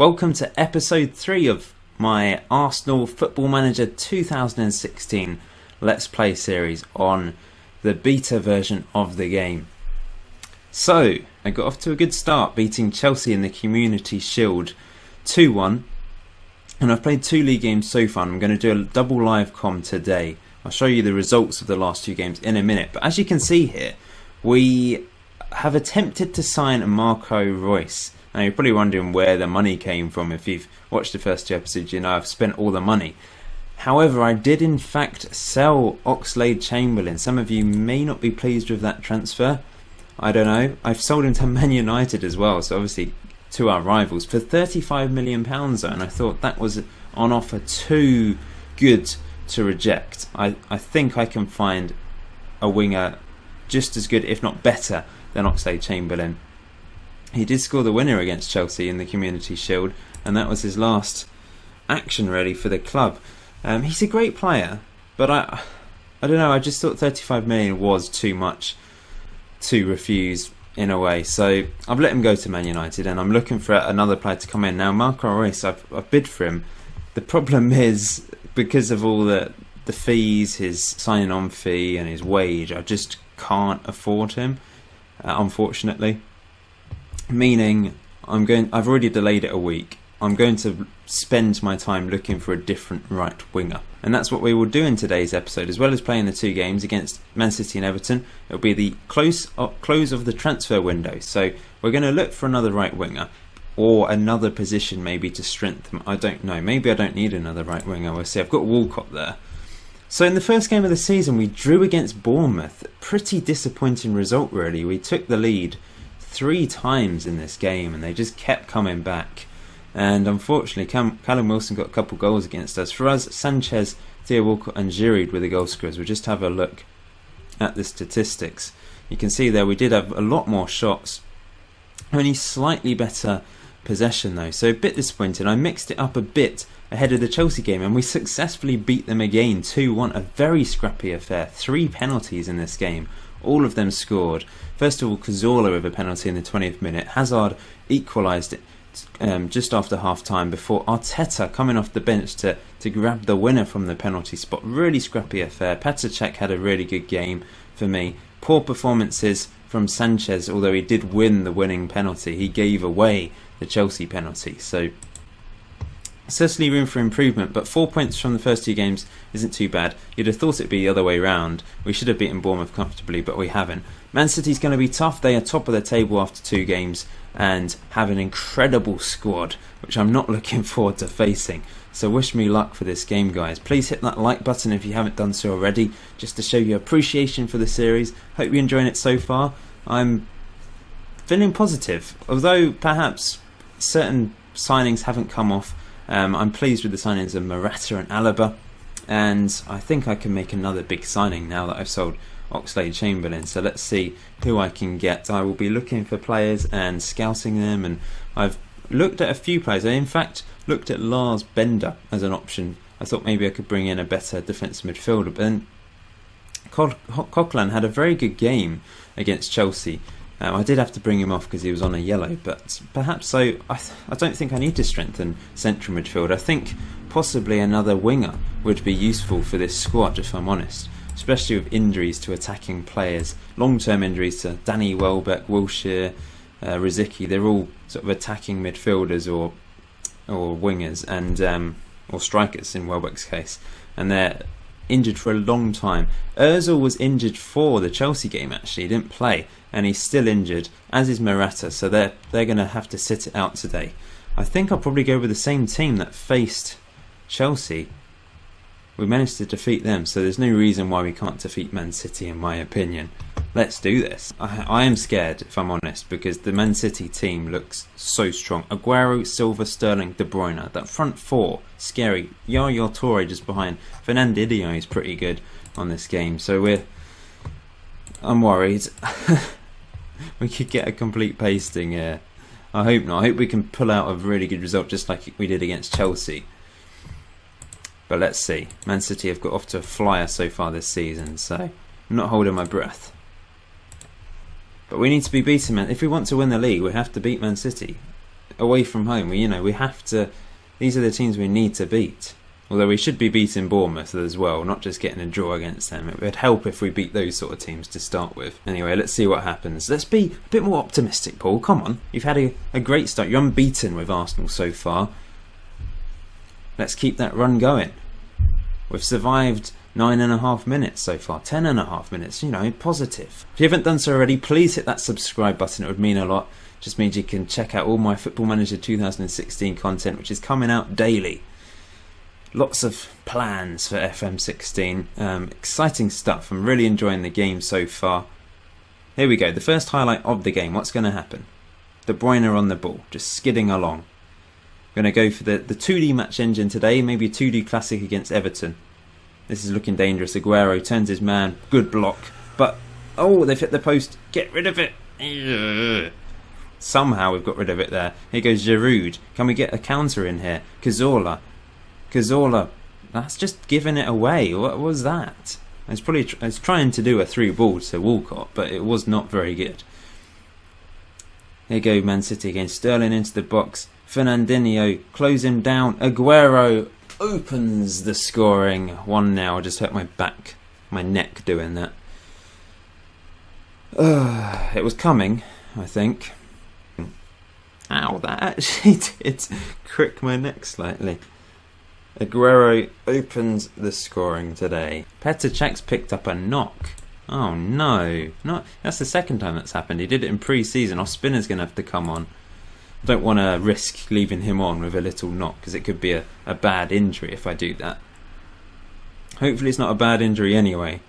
Welcome to episode 3 of my Arsenal Football Manager 2016 Let's Play series on the beta version of the game. So, I got off to a good start beating Chelsea in the Community Shield 2-1, and I've played 2 league games so far. I'm going to do a double live com today. I'll show you the results of the last 2 games in a minute, but as you can see here, we have attempted to sign Marco Reus. Now you're probably wondering where the money came from. If you've watched the first 2 episodes, you know I've spent all the money. However, I did in fact sell Oxlade-Chamberlain. Some of you may not be pleased with that transfer. I don't know. I've sold him to Man United as well, so obviously to our rivals, for £35 million though, and I thought that was on offer too good to reject. I think I can find a winger just as good, if not better, than Oxlade-Chamberlain. He did score the winner against Chelsea in the Community Shield, and that was his last action really for the club. He's a great player, but I don't know, I just thought 35 million was too much to refuse in a way. So I've let him go to Man United, and I'm looking for another player to come in. Now Marco Reus, I've bid for him. The problem is, because of all the fees, his signing on fee and his wage, I just can't afford him, unfortunately. Meaning, I've already delayed it a week. I'm going to spend my time looking for a different right winger, and that's what we will do in today's episode. As well as playing the 2 games against Man City and Everton, it'll be the close of the transfer window. So we're going to look for another right winger, or another position maybe to strengthen. I don't know. Maybe I don't need another right winger. We'll see. I've got Walcott there. So in the first game of the season, we drew against Bournemouth. Pretty disappointing result, really. We took the lead 3 times in this game, and they just kept coming back. And unfortunately, Callum Wilson got a couple goals against us. For us, Sanchez, Theo Walcott and Giroud were the goal scorers. We'll just have a look at the statistics. You can see there we did have a lot more shots, only slightly better possession though, so a bit disappointing. I mixed it up a bit ahead of the Chelsea game, and we successfully beat them again 2-1. A very scrappy affair. 3 penalties in this game, all of them scored. First of all, Cazorla with a penalty in the 20th minute. Hazard equalised it just after half time, before Arteta coming off the bench to grab the winner from the penalty spot. Really scrappy affair. Petr Cech had a really good game for me. Poor performances from Sanchez, although he did win the winning penalty. He gave away the Chelsea penalty, so certainly room for improvement, but 4 points from the first 2 games isn't too bad. You'd have thought it'd be the other way round. We should have beaten Bournemouth comfortably, but we haven't. Man City's going to be tough. They are top of the table after 2 games and have an incredible squad, which I'm not looking forward to facing. So wish me luck for this game, guys. Please hit that like button if you haven't done so already, just to show your appreciation for the series. Hope you're enjoying it so far. I'm feeling positive, although perhaps certain signings haven't come off. I'm pleased with the signings of Morata and Alaba, and I think I can make another big signing now that I've sold Oxlade-Chamberlain. So let's see who I can get. I will be looking for players and scouting them, and I've looked at a few players. I in fact looked at Lars Bender as an option. I thought maybe I could bring in a better defensive midfielder, but then Coquelin had a very good game against Chelsea. I did have to bring him off because he was on a yellow, but perhaps so. I don't think I need to strengthen central midfield. I think possibly another winger would be useful for this squad, if I'm honest, especially with injuries to attacking players, long-term injuries to Danny Welbeck, Wilshere, Rosicky. They're all sort of attacking midfielders or wingers, and or strikers in Welbeck's case, and they're injured for a long time. Ozil was injured for the Chelsea game, actually. He didn't play, and he's still injured, as is Morata, so they're going to have to sit it out today. I think I'll probably go with the same team that faced Chelsea. We managed to defeat them, so there's no reason why we can't defeat Man City, in my opinion. Let's do this. I am scared, if I'm honest, because the Man City team looks so strong. Aguero, Silva, Sterling, De Bruyne. That front 4, scary. Yaya Toure just behind. Fernandinho is pretty good on this game, so I'm worried. We could get a complete pasting here. I hope not. I hope we can pull out a really good result, just like we did against Chelsea. But let's see. Man City have got off to a flyer so far this season, so I'm not holding my breath. But we need to be beaten, man. If we want to win the league, we have to beat Man City. away from home. We have to. These are the teams we need to beat. Although we should be beating Bournemouth as well, not just getting a draw against them. It would help if we beat those sort of teams to start with. Anyway, let's see what happens. Let's be a bit more optimistic, Paul. Come on. You've had a great start. You're unbeaten with Arsenal so far. Let's keep that run going. We've survived 9.5 minutes so far. 10.5 minutes, positive. If you haven't done so already, please hit that subscribe button. It would mean a lot. Just means you can check out all my Football Manager 2016 content, which is coming out daily. Lots of plans for FM16. Exciting stuff. I'm really enjoying the game so far. Here we go. The first highlight of the game. What's going to happen? De Bruyne on the ball, just skidding along. Going to go for the 2D match engine today. Maybe a 2D classic against Everton. This is looking dangerous. Aguero turns his man. Good block. But, they've hit the post. Get rid of it. Somehow we've got rid of it there. Here goes Giroud. Can we get a counter in here? Cazorla, that's just giving it away. What was that? I was trying to do a through ball to Walcott, but it was not very good. Here go Man City against Sterling into the box. Fernandinho, close him down. Aguero opens the scoring. 1-0. I just hurt my neck doing that. It was coming, I think. Ow, that actually did crick my neck slightly. Aguero opens the scoring today. Petr Cech's picked up a knock. Oh no. That's the second time that's happened. He did it in pre-season. Ospina's going to have to come on. I don't want to risk leaving him on with a little knock, because it could be a bad injury if I do that. Hopefully it's not a bad injury anyway.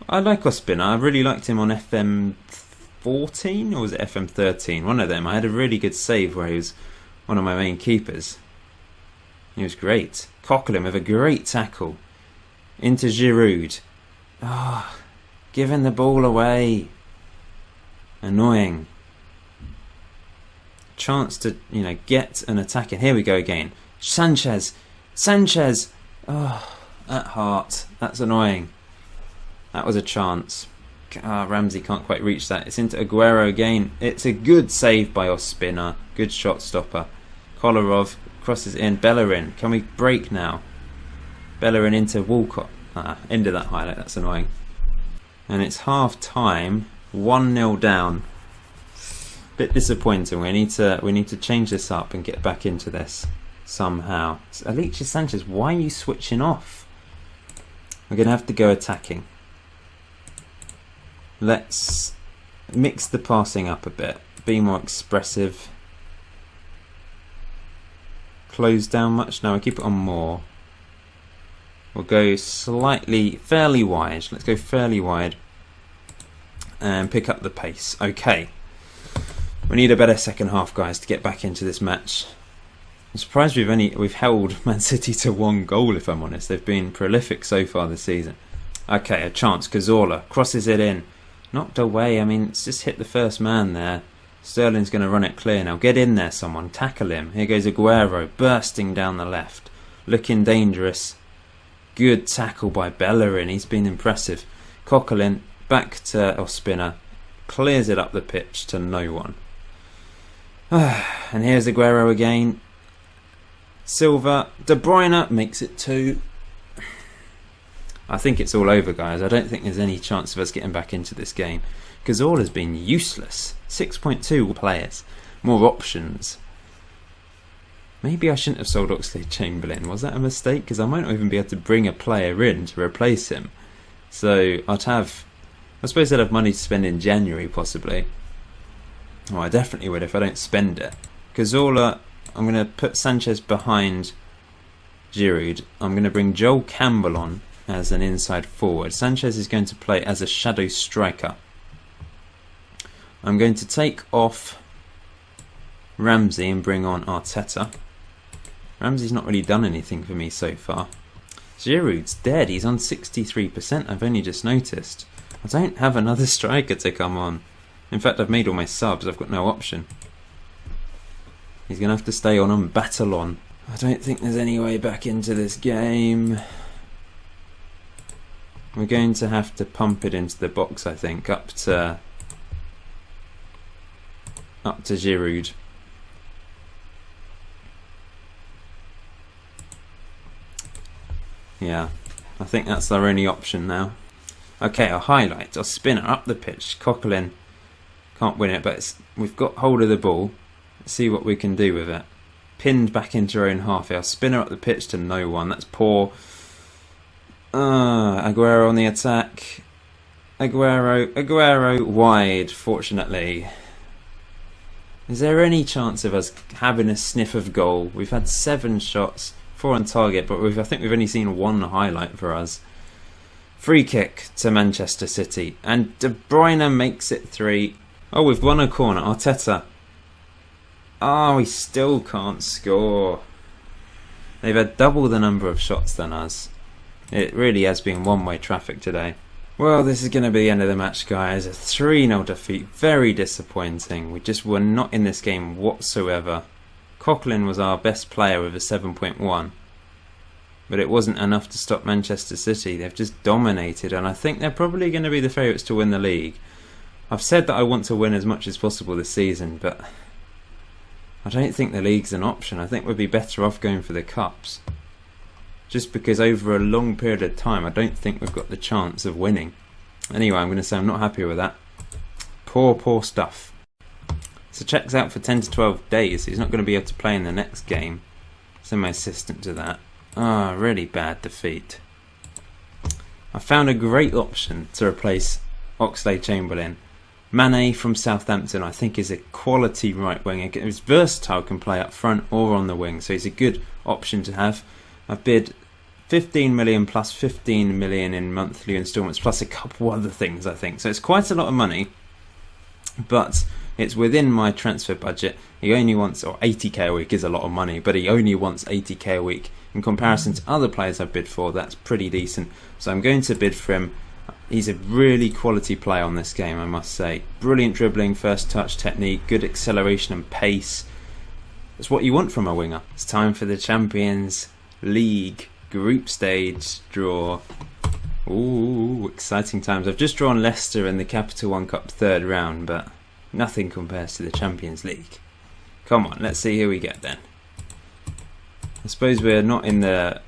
I like Ospina. I really liked him on FM14, or was it FM13? One of them. I had a really good save where he was one of my main keepers. He was great. Coquelin with a great tackle. Into Giroud. Giving the ball away. Annoying. Chance to, get an attack in. Here we go again. Sanchez. At heart. That's annoying. That was a chance. Ramsey can't quite reach that. It's into Aguero again. It's a good save by Ospina. Good shot stopper. Kolarov crosses in. Bellerin. Can we break now? Bellerin into Walcott. End of that highlight. That's annoying. And it's half time. 1-0 down. Bit disappointing. We need to change this up and get back into this somehow. Alexis Sanchez, why are you switching off? We're going to have to go attacking. Let's mix the passing up a bit. Be more expressive. Close down much? No, I keep it on more. We'll go fairly wide. Let's go fairly wide. And pick up the pace. Okay. We need a better second half, guys, to get back into this match. I'm surprised we've held Man City to 1 goal, if I'm honest. They've been prolific so far this season. Okay, a chance. Cazorla crosses it in. Knocked away. I mean, it's just hit the first man there. Sterling's going to run it clear now. Get in there, someone. Tackle him. Here goes Aguero, bursting down the left. Looking dangerous. Good tackle by Bellerin. He's been impressive. Coquelin, back to Ospina. Clears it up the pitch to no one. And here's Aguero again. Silva. De Bruyne makes it 2. I think it's all over, guys. I don't think there's any chance of us getting back into this game. Cazorla's been useless. 6.2 players. More options. Maybe I shouldn't have sold Oxlade-Chamberlain. Was that a mistake? Because I might not even be able to bring a player in to replace him. So I suppose I'd have money to spend in January, possibly. Oh, I definitely would if I don't spend it. Cazorla, I'm going to put Sanchez behind Giroud. I'm going to bring Joel Campbell on as an inside forward. Sanchez is going to play as a shadow striker. I'm going to take off Ramsey and bring on Arteta. Ramsey's not really done anything for me so far. Giroud's dead. He's on 63%. I've only just noticed. I don't have another striker to come on. In fact, I've made all my subs. I've got no option. He's going to have to stay on Batalon. I don't think there's any way back into this game. We're going to have to pump it into the box, I think, up to Giroud. Yeah, I think that's our only option now. Okay, our highlight, our spinner up the pitch. Coquelin can't win it, but we've got hold of the ball. Let's see what we can do with it. Pinned back into our own half. Our spinner up the pitch to no one. That's poor. Aguero on the attack. Aguero wide, fortunately. Is there any chance of us having a sniff of goal? We've had 7 shots, 4 on target, but I think we've only seen 1 highlight for us. Free kick to Manchester City, and De Bruyne makes it 3. Oh, we've won a corner. Arteta. Oh, we still can't score. They've had double the number of shots than us. It really has been one-way traffic today. Well, this is going to be the end of the match, guys. A 3-0 defeat. Very disappointing. We just were not in this game whatsoever. Coquelin was our best player with a 7.1. But it wasn't enough to stop Manchester City. They've just dominated, and I think they're probably going to be the favourites to win the league. I've said that I want to win as much as possible this season, but I don't think the league's an option. I think we'd be better off going for the cups. Just because over a long period of time, I don't think we've got the chance of winning. Anyway, I'm going to say I'm not happy with that. Poor stuff. So check's out for 10 to 12 days. So he's not going to be able to play in the next game. So my assistant to that. Really bad defeat. I found a great option to replace Oxlade-Chamberlain. Mane from Southampton, I think, is a quality right winger. He's versatile, can play up front or on the wing, so he's a good option to have. I've bid 15 million plus 15 million in monthly instalments, plus a couple other things, I think. So it's quite a lot of money, but it's within my transfer budget. He only wants, or 80k a week is a lot of money, but he only wants 80k a week. In comparison to other players I've bid for, that's pretty decent. So I'm going to bid for him. He's a really quality player on this game, I must say. Brilliant dribbling, first touch technique, good acceleration and pace. That's what you want from a winger. It's time for the Champions League group stage draw. Ooh, exciting times. I've just drawn Leicester in the Capital One Cup 3rd round, but nothing compares to the Champions League. Come on, let's see who we get then. I suppose we're not in the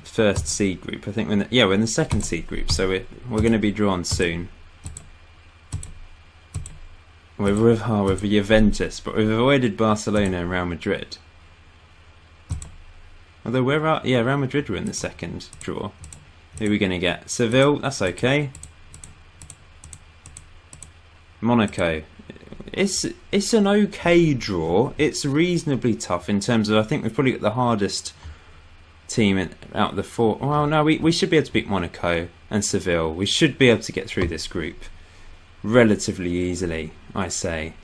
first seed group. I think we're in the second seed group, so we're going to be drawn soon. We're with Juventus, but we've avoided Barcelona and Real Madrid. Although Real Madrid were in the second draw. Who are we going to get? Seville, that's okay. Monaco. It's an okay draw. It's reasonably tough in terms of, I think we've probably got the hardest team out of the 4. Well, no, we should be able to beat Monaco and Seville. We should be able to get through this group relatively easily, I say.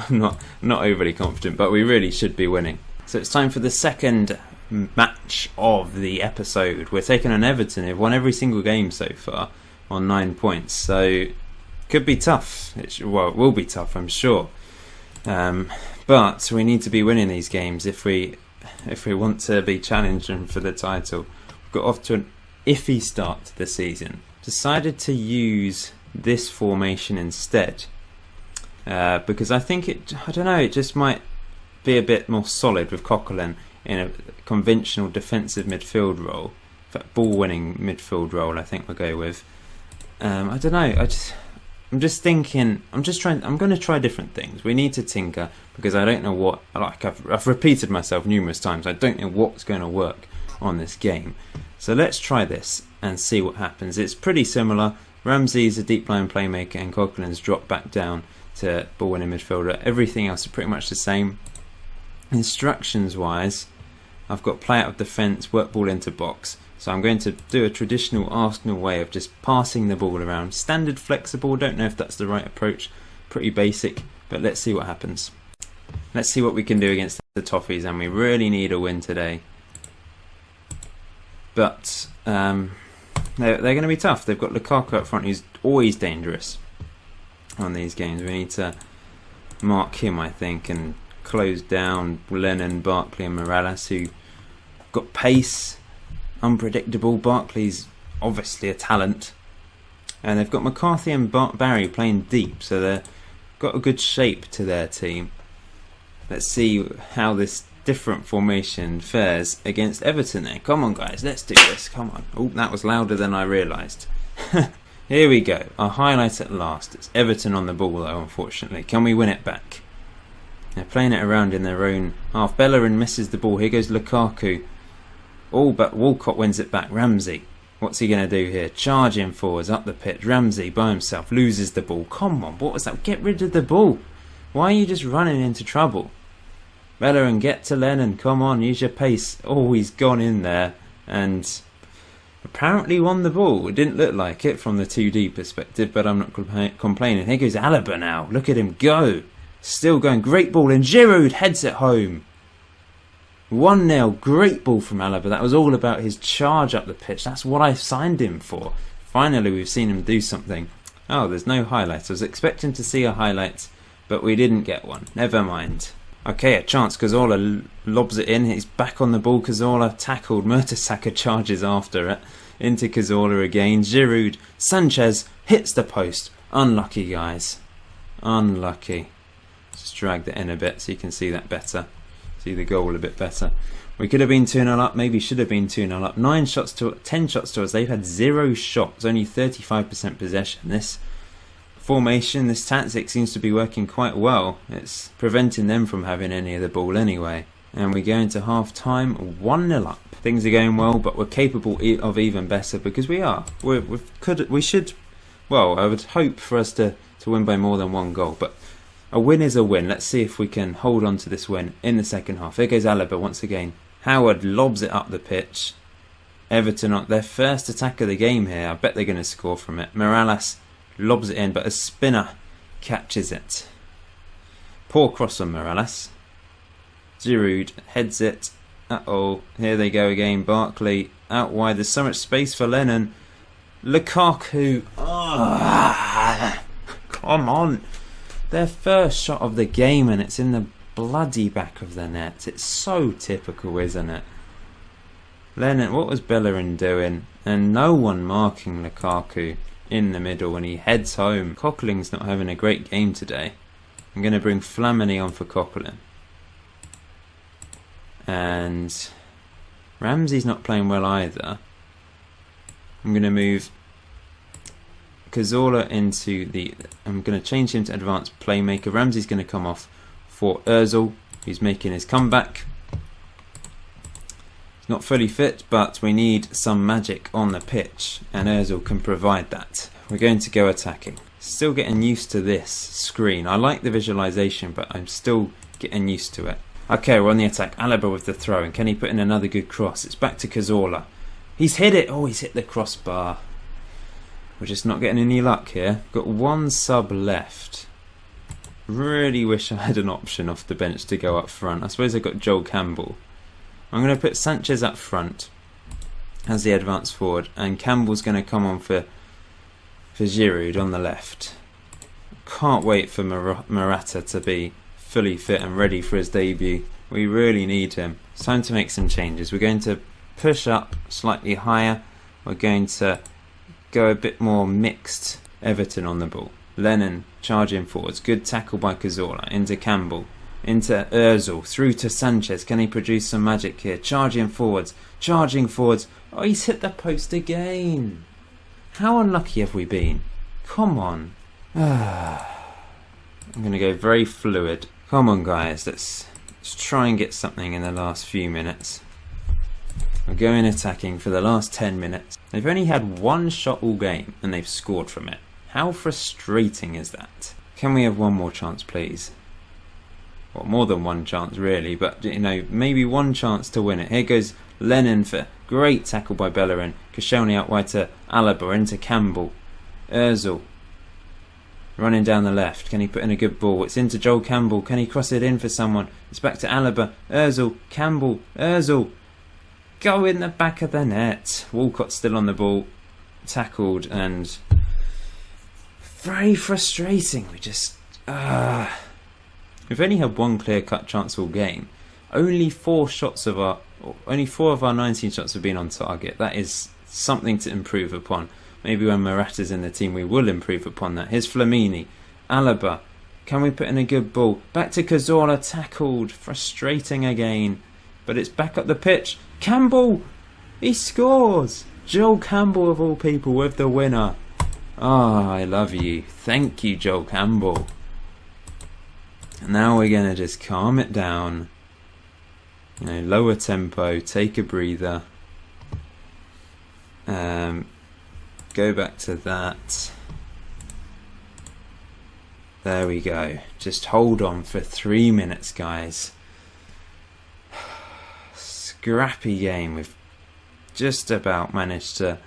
I'm not overly confident, but we really should be winning. So it's time for the second match of the episode. We're taking on Everton. They've won every single game so far on 9 points, so could be tough. It will be tough, I'm sure. But we need to be winning these games if we want to be challenging for the title. We've got off to an iffy start to the season. Decided to use this formation instead because I think it just might be a bit more solid with Coquelin in a conventional defensive midfield role. In fact, ball-winning midfield role, I think we'll go with. I don't know. I'm just thinking. I'm going to try different things. We need to tinker because I don't know what. Like I've repeated myself numerous times. I don't know what's going to work on this game. So let's try this and see what happens. It's pretty similar. Ramsey's a deep line playmaker and Coquelin's dropped back down to ball-winning midfielder. Everything else is pretty much the same. Instructions wise, I've got play out of defence, work ball into box. So I'm going to do a traditional Arsenal way of just passing the ball around. Standard flexible, don't know if that's the right approach. Pretty basic, but let's see what happens. Let's see what we can do against the Toffees, and we really need a win today. But they're going to be tough. They've got Lukaku up front, who's always dangerous on these games. We need to mark him, I think, and close down Lennon, Barkley and Morales, who got pace, unpredictable. Barkley's obviously a talent, and they've got McCarthy and Barry playing deep, so they've got a good shape to their team. Let's see how this different formation fares against Everton there. Come on guys, let's do this, come on. Oh, that was louder than I realised. Here we go, our highlight at last. It's Everton on the ball though, unfortunately. Can we win it back? They're playing it around in their own half. Bellerin misses the ball, here goes Lukaku. Oh, but Walcott wins it back. Ramsey, what's he going to do here? Charging forwards up the pitch. Ramsey by himself loses the ball. Come on, what was that? Get rid of the ball. Why are you just running into trouble? Bellerin, get to Lennon. Come on, use your pace. Oh, he's gone in there and apparently won the ball. It didn't look like it from the 2D perspective, but I'm not complaining. Here goes Alaba now. Look at him go. Still going. Great ball, and Giroud heads it home. 1-0. Great ball from Alaba. That was all about his charge up the pitch. That's what I signed him for. Finally, we've seen him do something. Oh, there's no highlights. I was expecting to see a highlight, but we didn't get one. Never mind. Okay, a chance. Cazorla lobs it in. He's back on the ball. Cazorla tackled. Mertesacker charges after it. Into Cazorla again. Giroud. Sanchez hits the post. Unlucky, guys. Unlucky. Just dragged it in a bit so you can see that better. See the goal a bit better. We could have been 2-0 up. Maybe should have been 2-0 up. 10 shots to us. They've had 0 shots. Only 35% possession. This formation, this tactic seems to be working quite well. It's preventing them from having any of the ball anyway. And we go into half time 1-0 up. Things are going well, but we're capable of even better because we are. We should. Well, I would hope for us to win by more than 1 goal, but a win is a win. Let's see if we can hold on to this win in the second half. Here goes Alaba once again. Howard lobs it up the pitch. Everton on their first attack of the game here. I bet they're going to score from it. Morales lobs it in, but a spinner catches it. Poor cross on Morales. Giroud heads it. Uh-oh, here they go again. Barkley out wide. There's so much space for Lennon. Lukaku. Come on. Their first shot of the game and it's in the bloody back of the net. It's so typical, isn't it? Lennon, what was Bellerin doing? And no one marking Lukaku in the middle when he heads home. Coquelin's not having a great game today. I'm going to bring Flamini on for Coquelin. And Ramsey's not playing well either. I'm going to move Cazorla into the... I'm going to change him to advanced playmaker. Ramsey's going to come off for Ozil. He's making his comeback. He's not fully fit, but we need some magic on the pitch, and Ozil can provide that. We're going to go attacking. Still getting used to this screen. I like the visualization, but I'm still getting used to it. Okay, we're on the attack. Alaba with the throw, and can he put in another good cross? It's back to Cazorla. He's hit it. Oh, he's hit the crossbar. We're just not getting any luck here. Got 1 sub left. Really wish I had an option off the bench to go up front. I suppose I got Joel Campbell. I'm going to put Sanchez up front as the advance forward, and Campbell's going to come on for Giroud on the left. Can't wait for Morata to be fully fit and ready for his debut. We really need him. It's time to make some changes. We're going to push up slightly higher. We're going to go a bit more mixed. Everton on the ball. Lennon charging forwards. Good tackle by Cazorla. Into Campbell. Into Ozil. Through to Sanchez. Can he produce some magic here? Charging forwards. Charging forwards. Oh, he's hit the post again. How unlucky have we been? Come on. I'm going to go very fluid. Come on, guys. Let's try and get something in the last few minutes. We're going attacking for the last 10 minutes. They've only had 1 shot all game and they've scored from it. How frustrating is that? Can we have 1 more chance, please? Well, more than 1 chance, really, but, you know, maybe 1 chance to win it. Here goes Lennon for great tackle by Bellerin. Koscielny out wide to Alaba, into Campbell. Ozil running down the left. Can he put in a good ball? It's into Joel Campbell. Can he cross it in for someone? It's back to Alaba. Ozil. Campbell. Ozil. Go in the back of the net. Walcott still on the ball. Tackled and very frustrating. We just... We've only had 1 clear-cut chance all game. Only 4 of our 19 shots have been on target. That is something to improve upon. Maybe when Morata's in the team we will improve upon that. Here's Flamini. Alaba. Can we put in a good ball? Back to Cazorla, tackled. Frustrating again. But it's back up the pitch. Campbell! He scores! Joel Campbell of all people with the winner. Ah, I love you. Thank you, Joel Campbell. Now we're going to just calm it down. You know, lower tempo, take a breather. Go back to that. There we go. Just hold on for 3 minutes, guys. Scrappy game. We've just about managed to...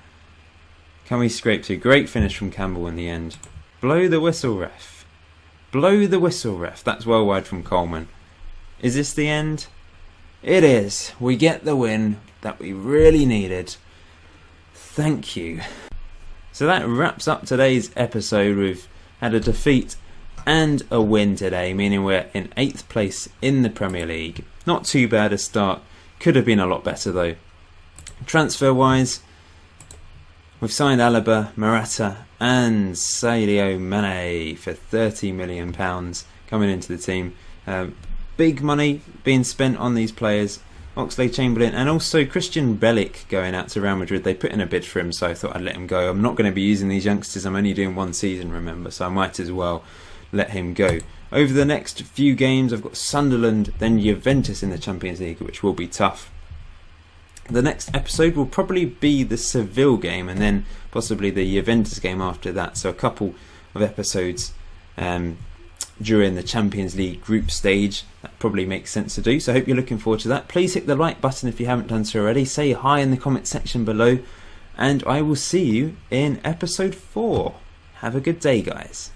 Can we scrape to? Great finish from Campbell in the end. Blow the whistle, ref. Blow the whistle, ref. That's well wide from Coleman. Is this the end? It is. We get the win that we really needed. Thank you. So that wraps up today's episode. We've had a defeat and a win today, meaning we're in 8th place in the Premier League. Not too bad a start. Could have been a lot better though. Transfer wise, we've signed Alaba, Morata and Sadio Mane for £30 million coming into the team. Big money being spent on these players. Oxlade-Chamberlain and also Christian Bielik going out to Real Madrid. They put in a bid for him, so I thought I'd let him go. I'm not going to be using these youngsters. I'm only doing 1 season, remember, so I might as well let him go. Over the next few games, I've got Sunderland, then Juventus in the Champions League, which will be tough. The next episode will probably be the Seville game and then possibly the Juventus game after that. So a couple of episodes during the Champions League group stage. That probably makes sense to do. So I hope you're looking forward to that. Please hit the like button if you haven't done so already. Say hi in the comment section below. And I will see you in episode 4. Have a good day, guys.